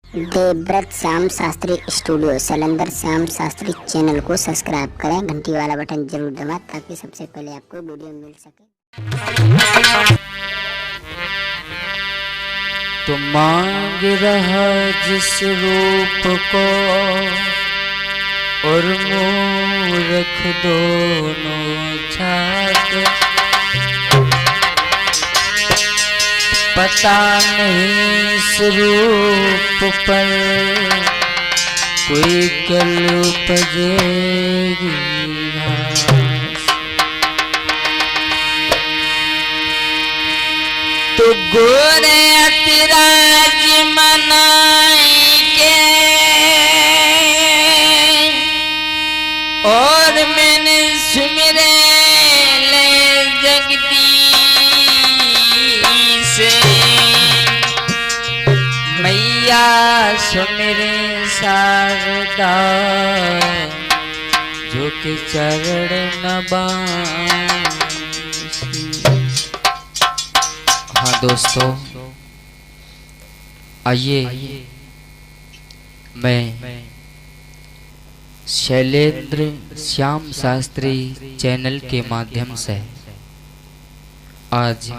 Devvrat Shyam Shastri studio सैलंदर Shyam Shastri channel को subscribe करें, घंटी वाला बटन जरूर दबाएं ताकि सबसे पहले आपको वीडियो मिल सके। तो मांग रहा जिस रूप को और मूरख दोनों छात, पता नहीं इस रूप पर कोई कल उपजेगी घास। तो गोरे अतिराज मनाएंगे और मैंने सुमिरे ले जगदीश मैया सुमिरे शारदा जो कि चरण नबासी। हाँ दोस्तों, आइए मैं शैलेंद्र श्याम शास्त्री चैनल के माध्यम से आज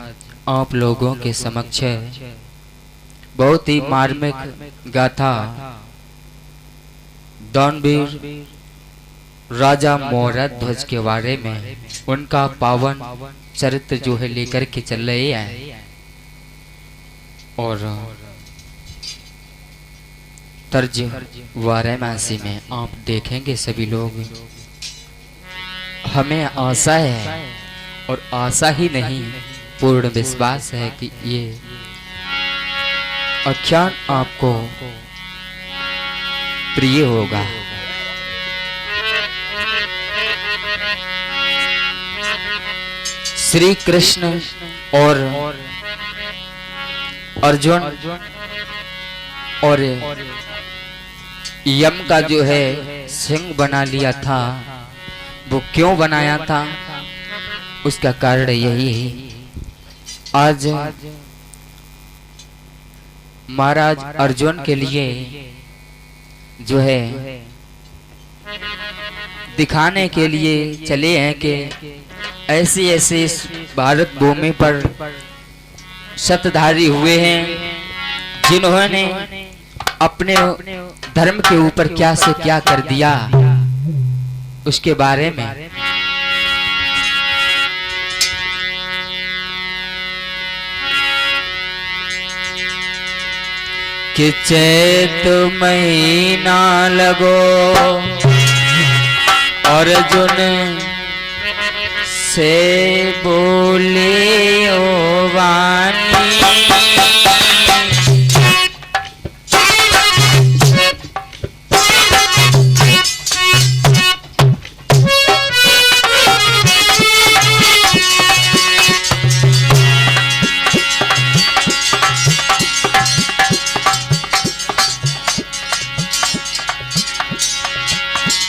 आप लोगों के समक्ष बहुत ही मार्मिक गाथा दानवीर राजा मोहरध्वज के बारे में उनका पावन चरित्र जो है लेकर के चल रहे हैं। और तर्ज वाराणसी में आप देखेंगे सभी लोग, हमें आशा है और आशा ही नहीं पूर्ण विश्वास है कि ये आख्यान आपको प्रिय होगा। श्री कृष्ण और अर्जुन और यम का जो है सिंह बना लिया था, वो क्यों बनाया था उसका कारण यही है। आज महाराज अर्जुन के लिए जो है दिखाने के लिए चले हैं कि ऐसे ऐसे भारत भूमि पर शतधारी हुए हैं जिन्होंने अपने धर्म के ऊपर क्या से क्या कर दिया, उसके बारे में कि चैत महीना लगो अर्जुन से बोले ओ वाणी,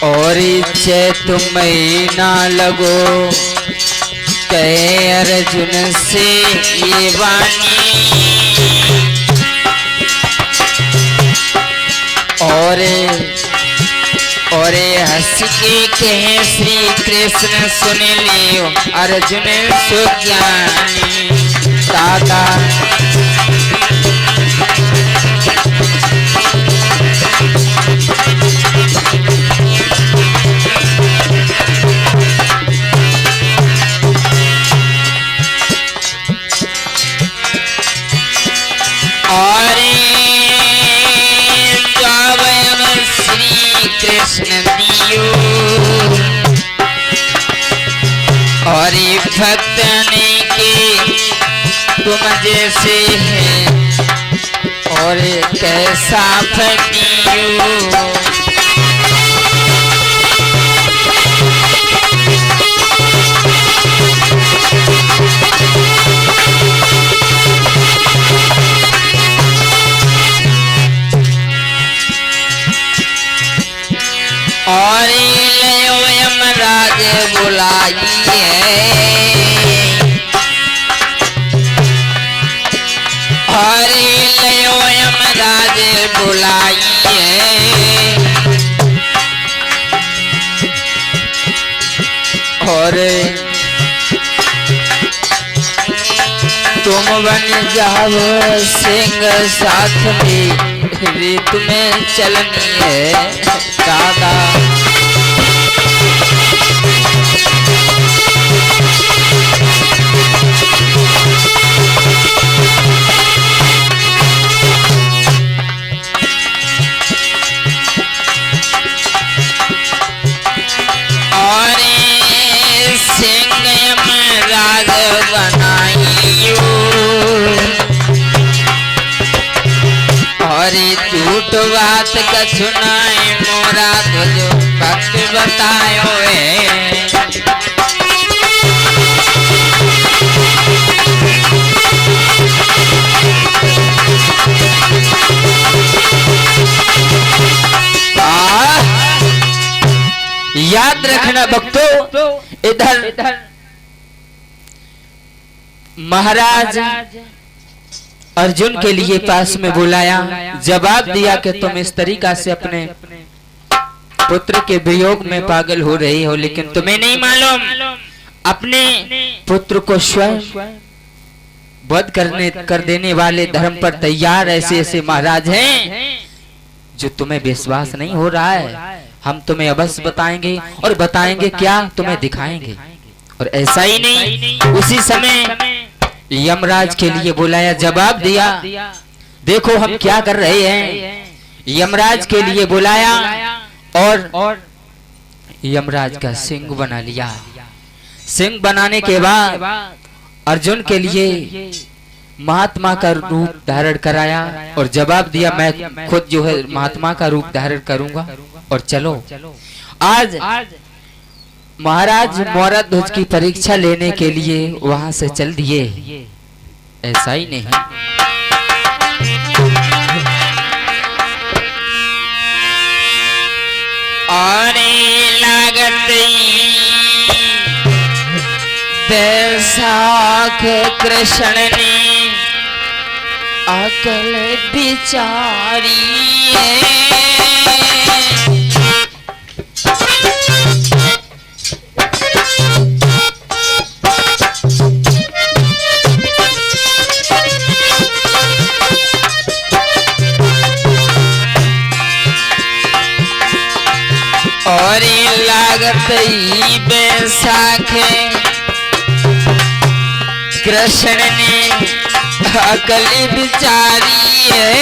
और चैत महीना लगो कहे अर्जुन से ये वाणी, और हंस के कहे श्री कृष्ण सुन लियो अर्जुन सुज्ञानी दादा। कृष्ण दियो और भक्त ने के तुम जैसे हैं और कैसा फकियो। और यमराज बुलाइए हरे लयो यमराज बुलाई है और तुम बन जाओ सिंह साथ में रीत में चलनी है दादा। झूठ बात का सुनाए मोरा तुझो भक्त बतायो है। याद रखना भक्तों, इधर महाराज अर्जुन के लिए पास में बुलाया, जवाब दिया कि तुम इस तरीका से अपने पुत्र के वियोग में पागल हो रही हो, लेकिन तुम्हें नहीं मालूम अपने पुत्र को स्वयं वध कर देने वाले धर्म पर तैयार ऐसे ऐसे महाराज हैं जो तुम्हें विश्वास नहीं हो रहा है। हम तुम्हें अवश्य बताएंगे और बताएंगे क्या, तुम्हें दिखाएंगे। और ऐसा ही नहीं, उसी समय यमराज के लिए बुलाया, जवाब दिया देखो हम क्या कर रहे हैं। यमराज के लिए बुलाया और यमराज का सिंह बना लिया। सिंह बनाने के बाद अर्जुन के लिए महात्मा का रूप धारण कराया और जवाब दिया मैं खुद जो है महात्मा का रूप धारण करूंगा और चलो। आज महाराज मौरध्वज की परीक्षा लेने के लिए वहां से चल दिए। ऐसा ही नहीं, और लागत बैसाख कृष्ण ने अकल बिचारी है। और लागत ही बैसाख कृष्ण ने अकल बिचारी है।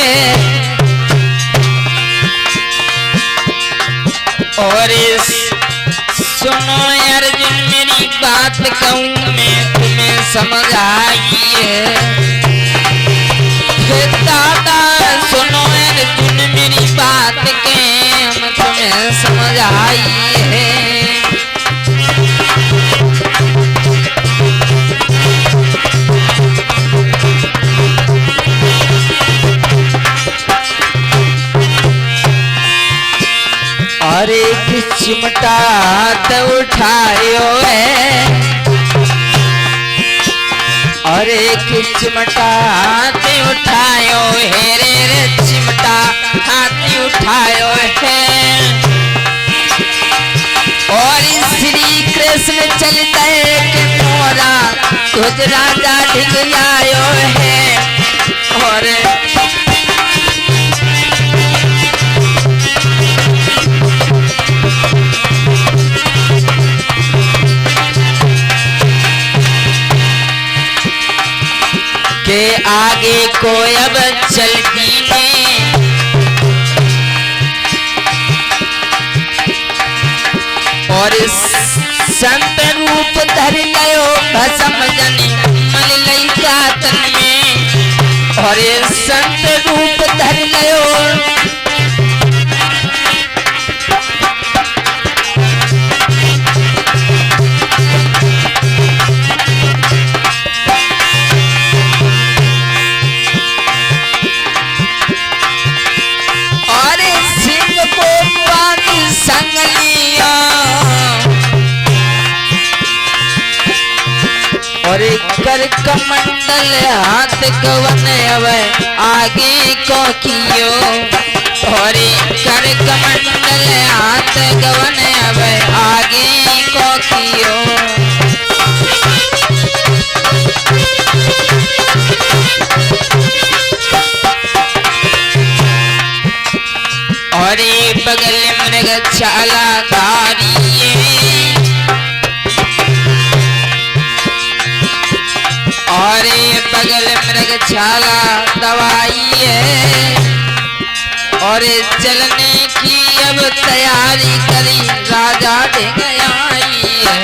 और सुनो अर्जुन मेरी बात कहूँ मैं तुम्हें समझ आई है। दादा सुनो अर्जुन मेरी बात के हम तुम्हें समझ आई है। और एक चिमटा तो उठायो है, और एक चिमटा ते उठायो है रे चिमटा हाथी उठायो है। और श्री कृष्ण चलते के मोरा तुझ राजा ढिग आयो है। और के आगे को अब चलती नहीं, और संत रूप धर गयो भस्म जनी मल लई का तन में। और संत रूप धर गयो कर कमंडल हाथ कवन अवे आगे को कियो। और कर कमंडल हाथ कवन अवे आगे को कियो। और बगल मृग छाला धारिये। और बगल मृग छाला दवाई है। और चलने की अब तैयारी करी राजा ढिंग आई है।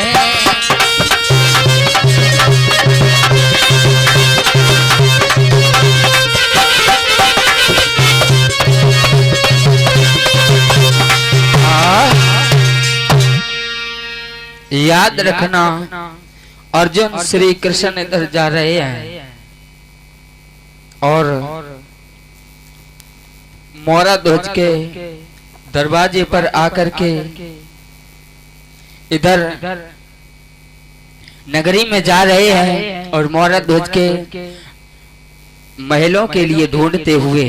याद रखना अर्जुन श्री कृष्ण इधर जा रहे हैं और मोरा ध्वज के दरवाजे पर आकर के इधर नगरी में जा रहे हैं और मोरा ध्वज के महलों के लिए ढूंढते हुए।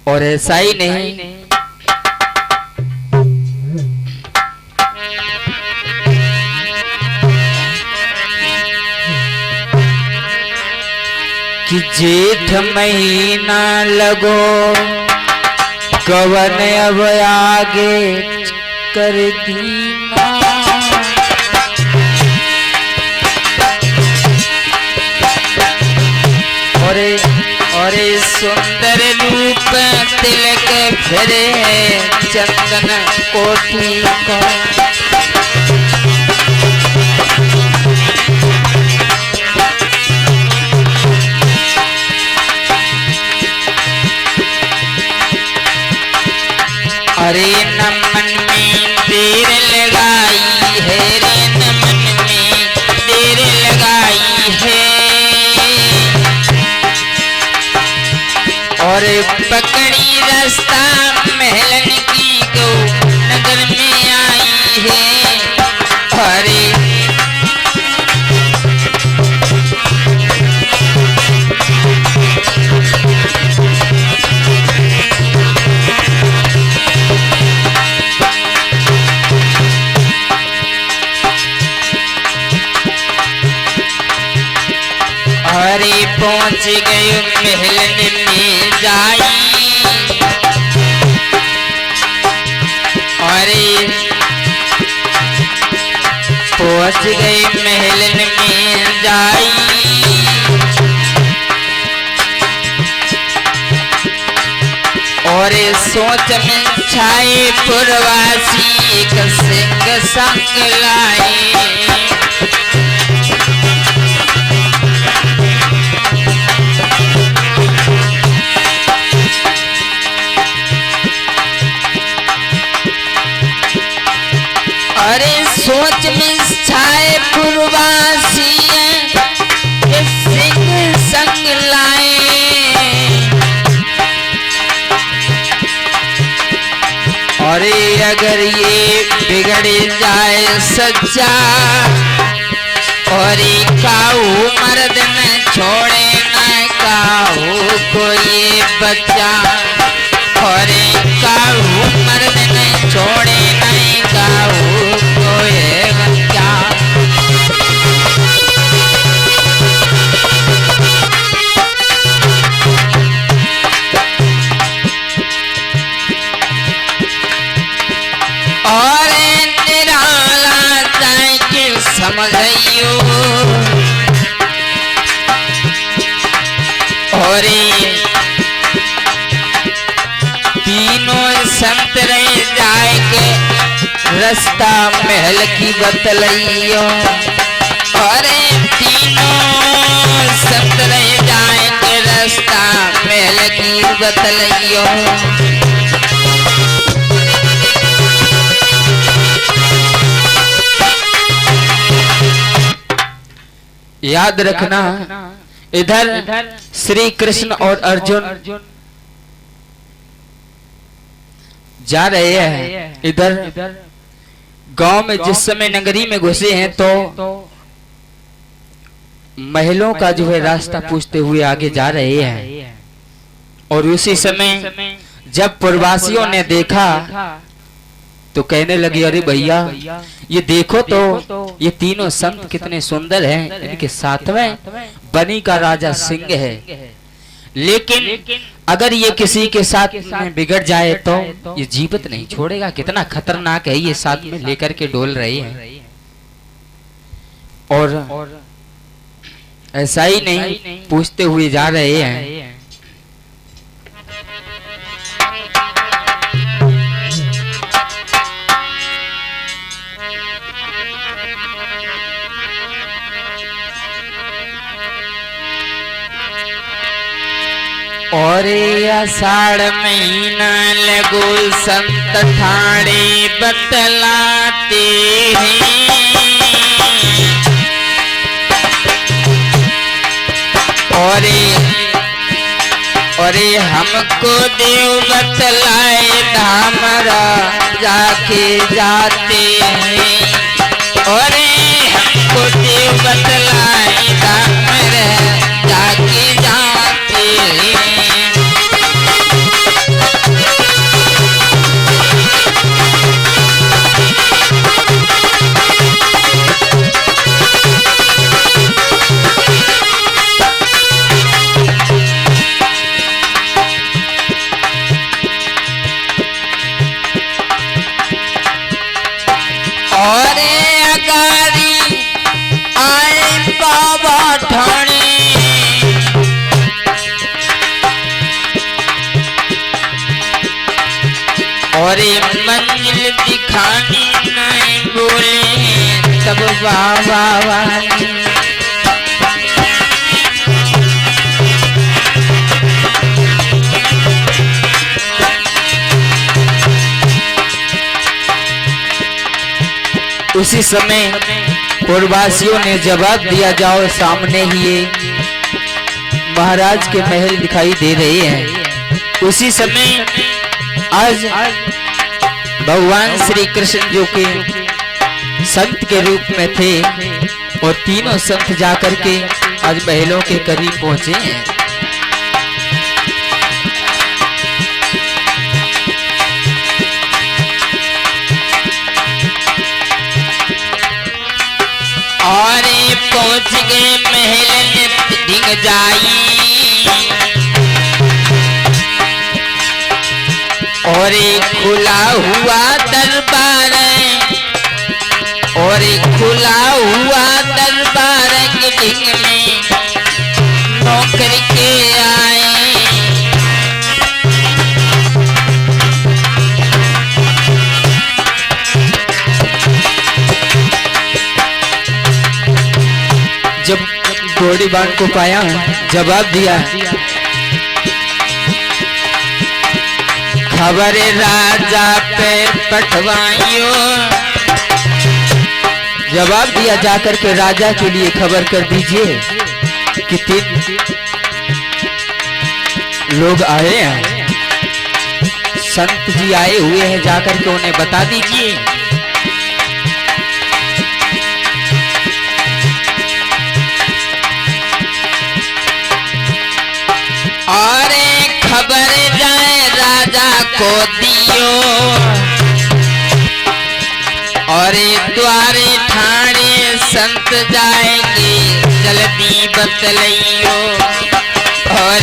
और ऐसा ही नहीं कि जेठ महीना लगो कवन अब आगे कर दीना। और सुंदर रूप तिलक फिरे चंदन कोठी को। अरे नमन में देर लगाई है रे नमन में देर लगाई है। और पकड़ी रास्ता महलन की गो नगर में आई है। अरे अरे पहुंच गए महलन में जाई। अरे पहुंच गए महलन में जाई। और सोच में छाए पुरवासी एक सिंह संग लाए। अरे सोच में छाए पुरवासी सिंह संग लाए। अरे अगर ये बिगड़ जाए सच्चा और काऊ मर्द न छोड़े न काऊ को ये बच्चा। और काऊ मर्द न छोड़े न काऊ को ये बच्चा। और निराला जाए कि समझियो। और तीनों संत रह जाए के रास्ता महल की बतलइयो। और तीनों संत रह जाए के रास्ता महल की बतलइयो। याद रखना इधर श्री कृष्ण और अर्जुन जा रहे हैं। इधर गांव में जिस समय नगरी में घुसे हैं तो महलों का जो है रास्ता पूछते हुए आगे जा रहे हैं। और उसी समय जब प्रवासियों ने देखा तो कहने लगे, अरे भैया ये देखो तो ये तीनों संत कितने सुंदर हैं, इनके सातवें बनी का राजा सिंह है, लेकिन अगर ये किसी के साथ में बिगड़ जाए तो ये जीवित नहीं छोड़ेगा, कितना खतरनाक है, ये साथ में लेकर के डोल रहे हैं। और ऐसा ही नहीं पूछते हुए जा रहे हैं। और आषाढ़ महीना लगो संत ठाणे बतलाते हैं, और हमको देव बतलाए धामरा जाके जाते हैं, और हमको देव बतलाए धामरा जाके जाते हैं। और अगारी आए बाबा ठाणे, और मंजिल दिखानी नहीं बोले तब बाबा वाली। उसी समय प्रवासियों ने जवाब दिया, जाओ सामने ही ये महाराज के महल दिखाई दे रहे हैं। उसी समय आज भगवान श्री कृष्ण जो के संत के रूप में थे, और तीनों संत जाकर के आज महलों के करीब पहुंचे हैं। और पहुंच गए महल में ढिग जाई, और खुला हुआ दरबार, और खुला हुआ दरबार के ढिग में नौकर के आए। जब घोड़ी बाण को पाया, जवाब दिया, खबर राजा पे पठवाइयो। जवाब दिया, जाकर के राजा के लिए खबर कर दीजिए कि 3 लोग आए हैं, संत जी आए हुए हैं, जाकर के उन्हें बता दीजिए। और खबर जाए राजा को दियो, और द्वारे ठाणे संत जाएंगे जल्दी बतलाइयो, और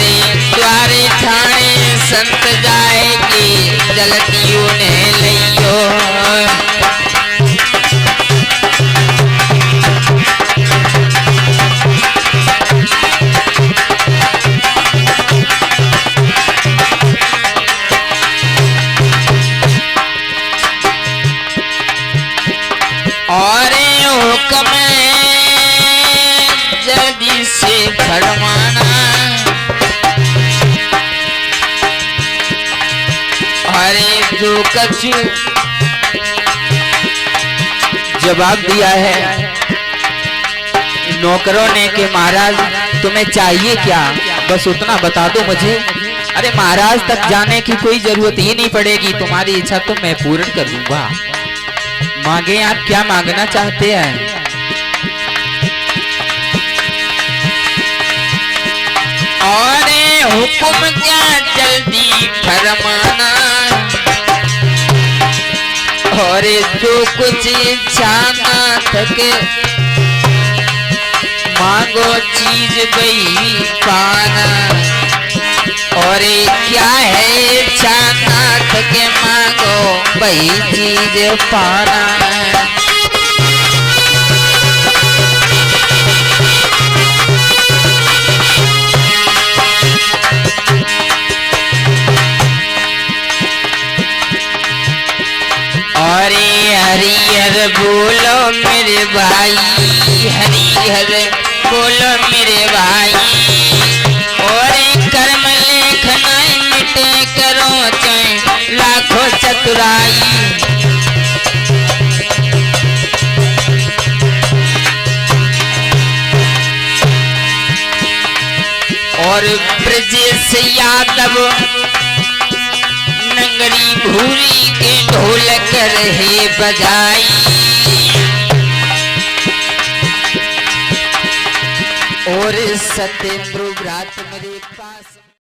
द्वारे ठाणे संत जाएंगे जल्दी उन्हें लियो। और हुक्म जल्दी से फरमाना, अरे जो कछु जवाब दिया है नौकरों ने कि महाराज तुम्हें चाहिए क्या, बस उतना बता दो मुझे। अरे महाराज तक जाने की कोई जरूरत ही नहीं पड़ेगी, तुम्हारी इच्छा तो मैं पूर्ण कर दूंगा। मांगे, आप क्या मांगना चाहते हैं? और हुक्म क्या जल्दी फरमाना, और जो कुछ इच्छा ना थके मांगो चीज वही पाना, और क्या है इच्छा ना थके मांगो वही चीज पाना। हरिहर बोलो मेरे भाई, हरिहर बोलो मेरे भाई, और कर्म लेखना मिटे करो चाहे लाखों चतुराई। और ब्रजेश यादव नंगरी भूरी के ढोलक रहे बजाई, और सत्येंद्र व्रत मेरे पास।